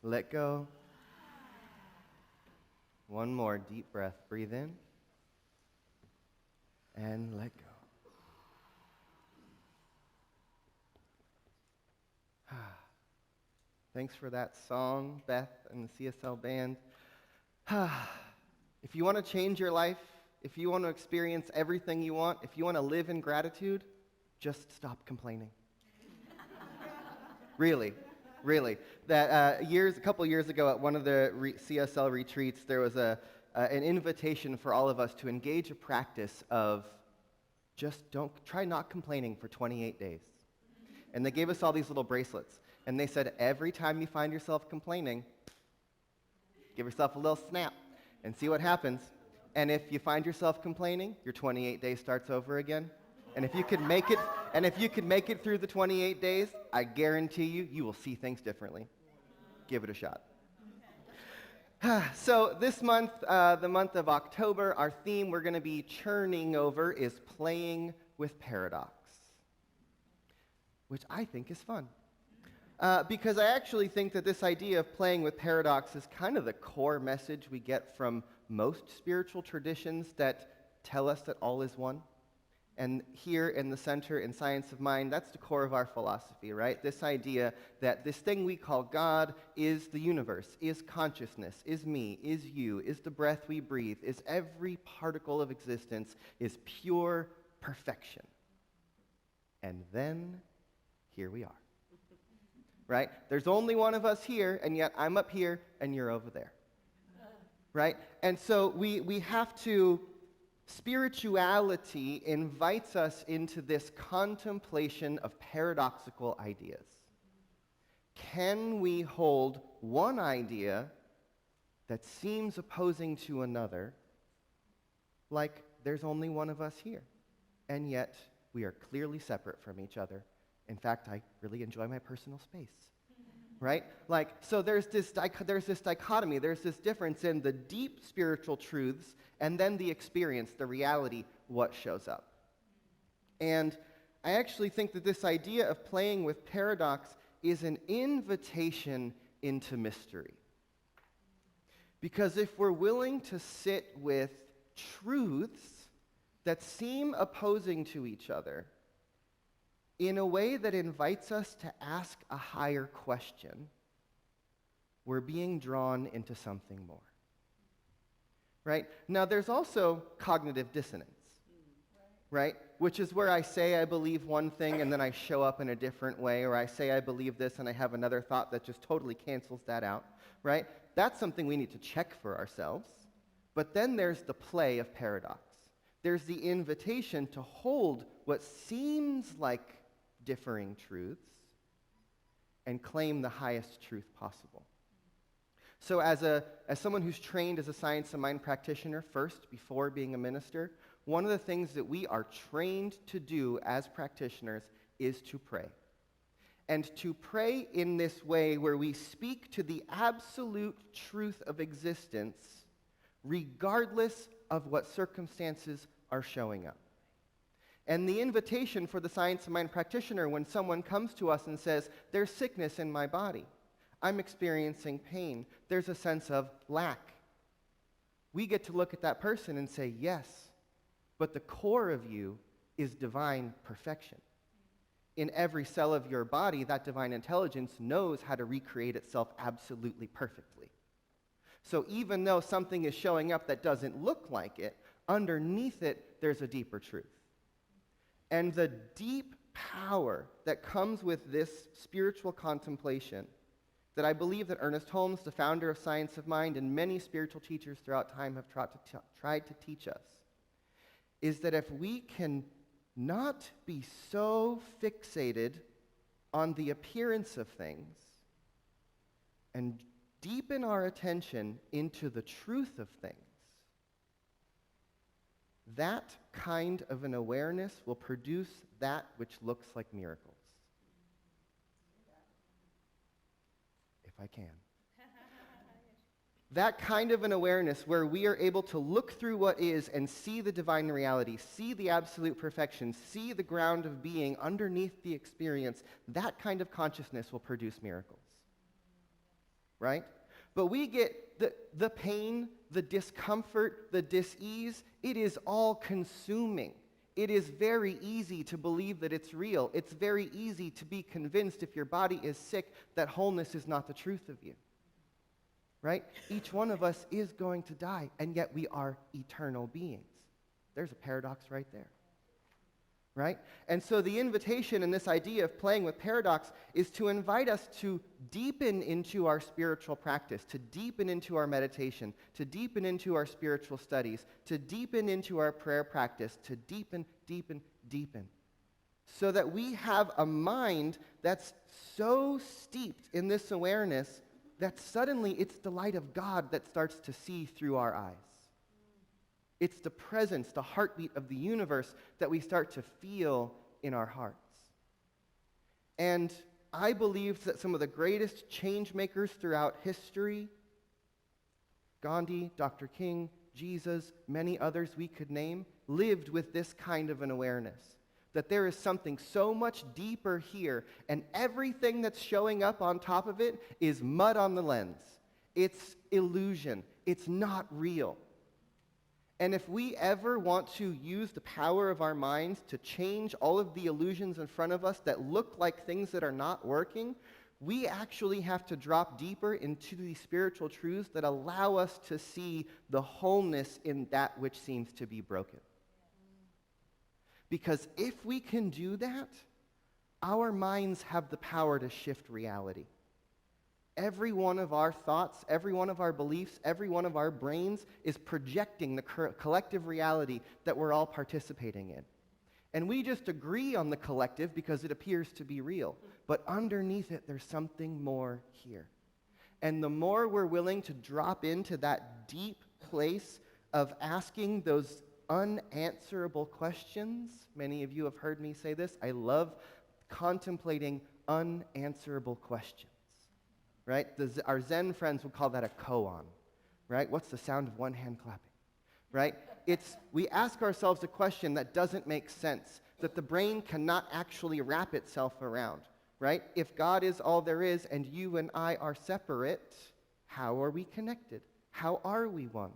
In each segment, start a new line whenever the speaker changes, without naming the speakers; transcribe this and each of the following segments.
Let go. One more deep breath. Breathe in. And let go. Thanks for that song, Beth and the CSL band. If you want to change your life, if you want to experience everything you want, if you want to live in gratitude, just stop complaining. Really. That a couple years ago at one of the CSL retreats, there was an invitation for all of us to engage a practice of try not complaining for 28 days. And they gave us all these little bracelets. And they said, every time you find yourself complaining, give yourself a little snap and see what happens. And if you find yourself complaining, your 28 days starts over again. And if you could make it through the 28 days, I guarantee you will see things differently. Give it a shot. So this month, the month of October, our theme we're going to be churning over is playing with paradox, which I think is fun. Because I actually think that this idea of playing with paradox is kind of the core message we get from most spiritual traditions that tell us that all is one. And here in the center in Science of Mind, that's the core of our philosophy, right? This idea that this thing we call God is the universe, is consciousness, is me, is you, is the breath we breathe, is every particle of existence, is pure perfection. And then here we are. Right? There's only one of us here, and yet I'm up here, and you're over there. Right? And so we have to, spirituality invites us into this contemplation of paradoxical ideas. Can we hold one idea that seems opposing to another, like there's only one of us here, and yet we are clearly separate from each other? In fact, I really enjoy my personal space, right? So there's this dichotomy, there's this difference in the deep spiritual truths and then the experience, the reality, what shows up. And I actually think that this idea of playing with paradox is an invitation into mystery. Because if we're willing to sit with truths that seem opposing to each other, in a way that invites us to ask a higher question, we're being drawn into something more. Right? Now, there's also cognitive dissonance, right? Which is where I say I believe one thing and then I show up in a different way, or I say I believe this and I have another thought that just totally cancels that out, right? That's something we need to check for ourselves. But then there's the play of paradox. There's the invitation to hold what seems like differing truths and claim the highest truth possible. So as someone who's trained as a Science of Mind practitioner first, before being a minister, one of the things that we are trained to do as practitioners is to pray. And to pray in this way where we speak to the absolute truth of existence regardless of what circumstances are showing up. And the invitation for the Science of Mind practitioner when someone comes to us and says, there's sickness in my body, I'm experiencing pain, there's a sense of lack. We get to look at that person and say, yes, but the core of you is divine perfection. In every cell of your body, that divine intelligence knows how to recreate itself absolutely perfectly. So even though something is showing up that doesn't look like it, underneath it, there's a deeper truth. And the deep power that comes with this spiritual contemplation that I believe that Ernest Holmes, the founder of Science of Mind, and many spiritual teachers throughout time have tried to teach us, is that if we can not be so fixated on the appearance of things and deepen our attention into the truth of things, that kind of an awareness will produce that which looks like miracles. If I can. That kind of an awareness where we are able to look through what is and see the divine reality, see the absolute perfection, see the ground of being underneath the experience, that kind of consciousness will produce miracles. right? But we get the pain, the discomfort, the dis-ease. It is all consuming. It is very easy to believe that it's real. It's very easy to be convinced if your body is sick that wholeness is not the truth of you, right? Each one of us is going to die, and yet we are eternal beings. There's a paradox right there, right? And so the invitation in this idea of playing with paradox is to invite us to deepen into our spiritual practice, to deepen into our meditation, to deepen into our spiritual studies, to deepen into our prayer practice, to deepen, deepen, deepen, so that we have a mind that's so steeped in this awareness that suddenly it's the light of God that starts to see through our eyes. It's the presence, the heartbeat of the universe that we start to feel in our hearts. And I believe that some of the greatest change makers throughout history, Gandhi, Dr. King, Jesus, many others we could name, lived with this kind of an awareness. That there is something so much deeper here, and everything that's showing up on top of it is mud on the lens. It's illusion. It's not real. And if we ever want to use the power of our minds to change all of the illusions in front of us that look like things that are not working, we actually have to drop deeper into the spiritual truths that allow us to see the wholeness in that which seems to be broken. Because if we can do that, our minds have the power to shift reality. Every one of our thoughts, every one of our beliefs, every one of our brains is projecting the collective reality that we're all participating in. And we just agree on the collective because it appears to be real. But underneath it, there's something more here. And the more we're willing to drop into that deep place of asking those unanswerable questions, many of you have heard me say this, I love contemplating unanswerable questions. Right? Our Zen friends would call that a koan, right? What's the sound of one hand clapping, right? We ask ourselves a question that doesn't make sense, that the brain cannot actually wrap itself around, right? If God is all there is and you and I are separate, how are we connected? How are we one?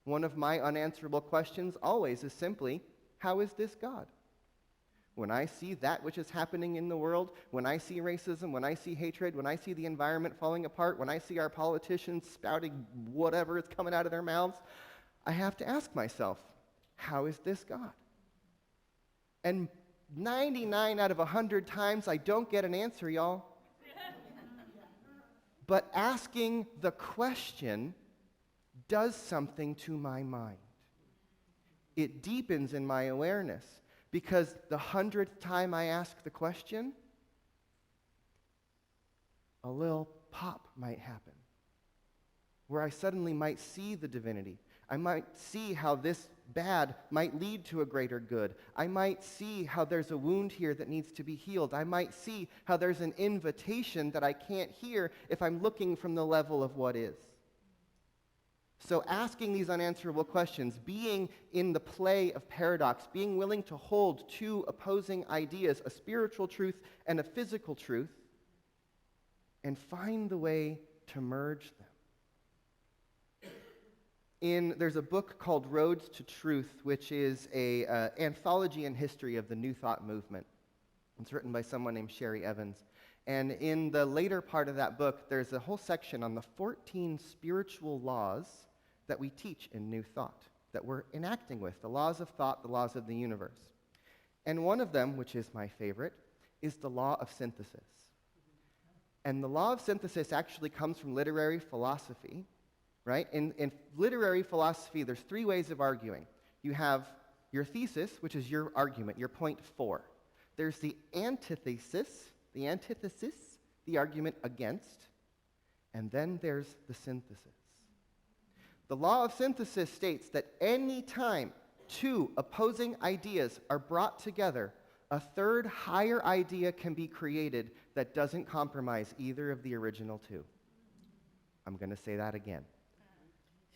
One of my unanswerable questions always is simply, how is this God? When I see that which is happening in the world, when I see racism, when I see hatred, when I see the environment falling apart, when I see our politicians spouting whatever is coming out of their mouths, I have to ask myself, how is this God? And 99 out of 100 times, I don't get an answer, y'all. But asking the question does something to my mind. It deepens in my awareness. Because the 100th time I ask the question, a little pop might happen, where I suddenly might see the divinity. I might see how this bad might lead to a greater good. I might see how there's a wound here that needs to be healed. I might see how there's an invitation that I can't hear if I'm looking from the level of what is. So asking these unanswerable questions, being in the play of paradox, being willing to hold two opposing ideas, a spiritual truth and a physical truth, and find the way to merge them. There's a book called Roads to Truth, which is an anthology in history of the New Thought movement. It's written by someone named Sherry Evans. And in the later part of that book, there's a whole section on the 14 spiritual laws that we teach in New Thought, that we're enacting with, the laws of thought, the laws of the universe. And one of them, which is my favorite, is the law of synthesis. And the law of synthesis actually comes from literary philosophy, right? In literary philosophy, there's three ways of arguing. You have your thesis, which is your argument, your point 4. There's the antithesis, the argument against, and then there's the synthesis. The law of synthesis states that any time two opposing ideas are brought together, a third higher idea can be created that doesn't compromise either of the original two. I'm going to say that again.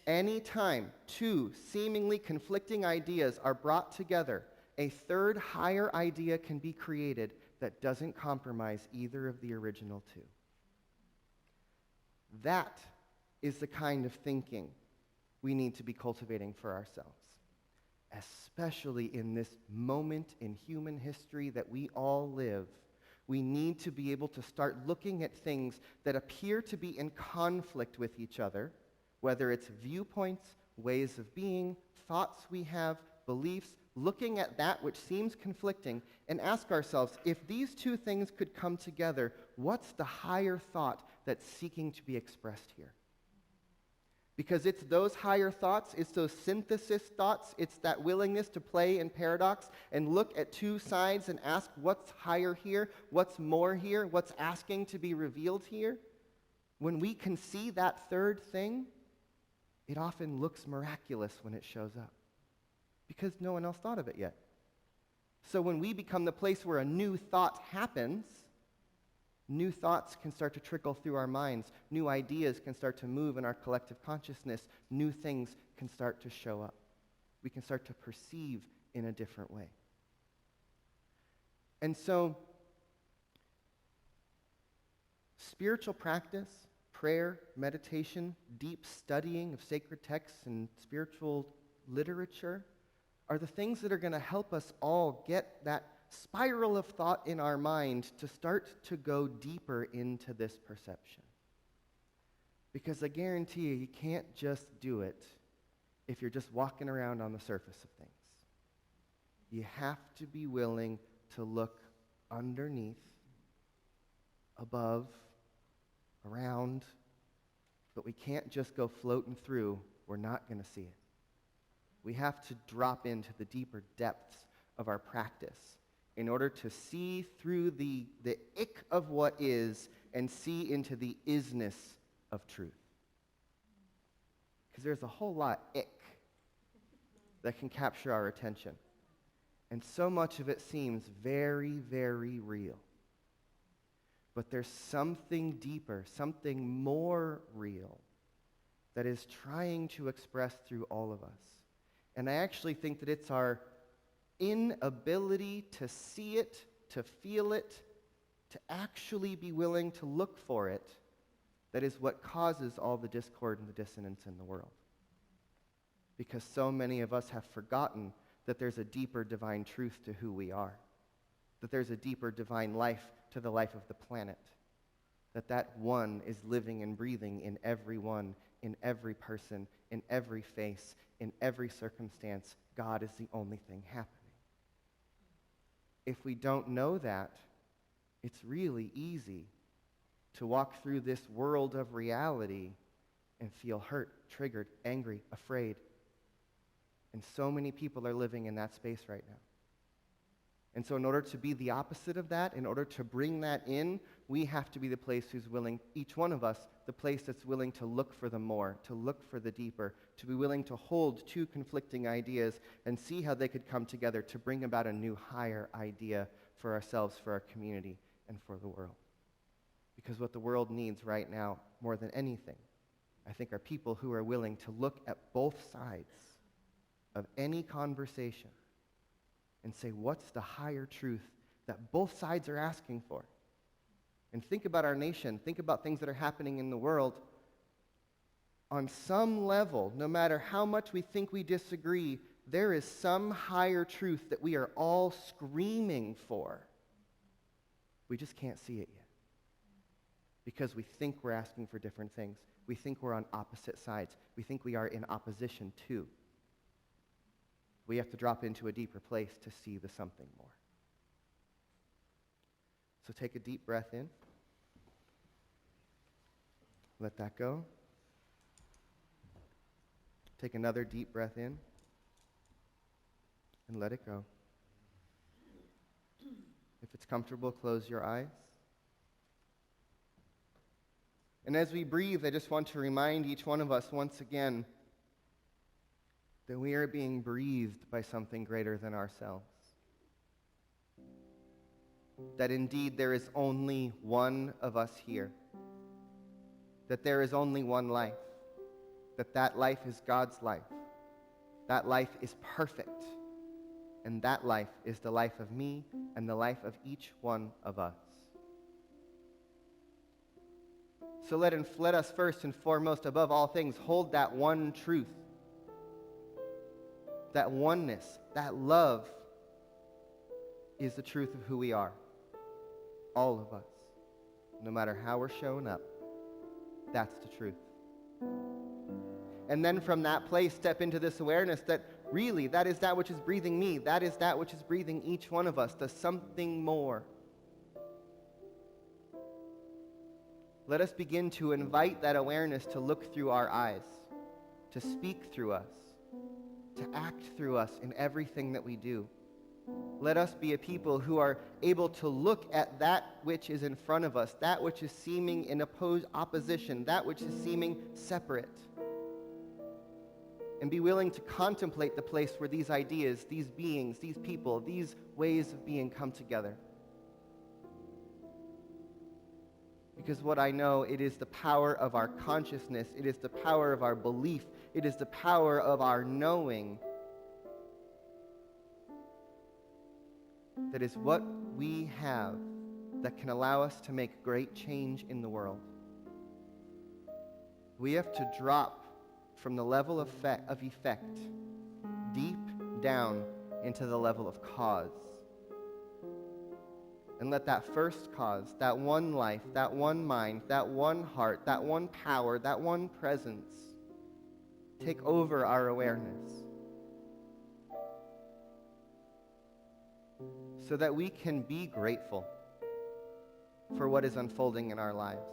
Any time two seemingly conflicting ideas are brought together, a third higher idea can be created that doesn't compromise either of the original two. That is the kind of thinking we need to be cultivating for ourselves, especially in this moment in human history that we all live. We need to be able to start looking at things that appear to be in conflict with each other, whether it's viewpoints, ways of being, thoughts we have, beliefs, looking at that which seems conflicting, and ask ourselves, if these two things could come together, what's the higher thought that's seeking to be expressed here? Because it's those higher thoughts, it's those synthesis thoughts, it's that willingness to play in paradox and look at two sides and ask what's higher here, what's more here, what's asking to be revealed here. When we can see that third thing, it often looks miraculous when it shows up because no one else thought of it yet. So when we become the place where a new thought happens, new thoughts can start to trickle through our minds. New ideas can start to move in our collective consciousness. New things can start to show up. We can start to perceive in a different way. And so, spiritual practice, prayer, meditation, deep studying of sacred texts and spiritual literature are the things that are going to help us all get that spiral of thought in our mind to start to go deeper into this perception. Because I guarantee you can't just do it if you're just walking around on the surface of things. You have to be willing to look underneath, above, around, but we can't just go floating through. We're not going to see it. We have to drop into the deeper depths of our practice in order to see through the ick of what is and see into the isness of truth. Because there's a whole lot ick that can capture our attention. And so much of it seems very, very real. But there's something deeper, something more real that is trying to express through all of us. And I actually think that it's our inability to see it, to feel it, to actually be willing to look for it, that is what causes all the discord and the dissonance in the world. Because so many of us have forgotten that there's a deeper divine truth to who we are, that there's a deeper divine life to the life of the planet, that one is living and breathing in everyone, in every person, in every face, in every circumstance. God is the only thing happening. If we don't know that, it's really easy to walk through this world of reality and feel hurt, triggered, angry, afraid. And so many people are living in that space right now. And so in order to be the opposite of that, in order to bring that in, we have to be the place who's willing, each one of us, the place that's willing to look for the more, to look for the deeper, to be willing to hold two conflicting ideas and see how they could come together to bring about a new higher idea for ourselves, for our community, and for the world. Because what the world needs right now, more than anything, I think, are people who are willing to look at both sides of any conversation and say, what's the higher truth that both sides are asking for? And think about our nation. Think about things that are happening in the world. On some level, no matter how much we think we disagree, there is some higher truth that we are all screaming for. We just can't see it yet. Because we think we're asking for different things. We think we're on opposite sides. We think we are in opposition to. We have to drop into a deeper place to see the something more. So take a deep breath in. Let that go. Take another deep breath in. And let it go. If it's comfortable, close your eyes. And as we breathe, I just want to remind each one of us once again that we are being breathed by something greater than ourselves. That indeed there is only one of us here. That there is only one life. That life is God's life. That life is perfect. And that life is the life of me and the life of each one of us. So let us first and foremost, above all things, hold that one truth, that oneness, that love is the truth of who we are. All of us. No matter how we're showing up, that's the truth. And then from that place, step into this awareness that really, that is that which is breathing me. That is that which is breathing each one of us. There's something more. Let us begin to invite that awareness to look through our eyes, to speak through us, to act through us in everything that we do. Let us be a people who are able to look at that which is in front of us, that which is seeming in opposition, that which is seeming separate, and be willing to contemplate the place where these ideas, these beings, these people, these ways of being come together. Because what I know, it is the power of our consciousness, it is the power of our belief, it is the power of our knowing that is what we have that can allow us to make great change in the world. We have to drop from the level of effect deep down into the level of cause. And let that first cause, that one life, that one mind, that one heart, that one power, that one presence take over our awareness so that we can be grateful for what is unfolding in our lives,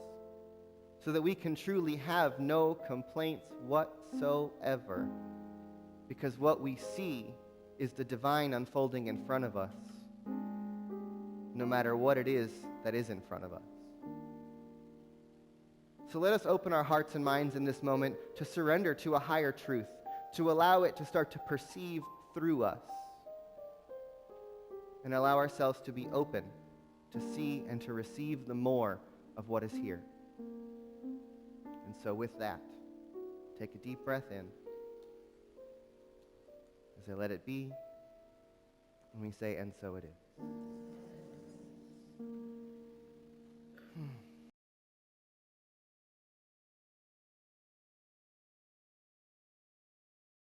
so that we can truly have no complaints whatsoever, because what we see is the divine unfolding in front of us, no matter what it is that is in front of us. So let us open our hearts and minds in this moment to surrender to a higher truth, to allow it to start to perceive through us, and allow ourselves to be open to see and to receive the more of what is here. And so with that, take a deep breath in as I let it be, and we say, and so it is.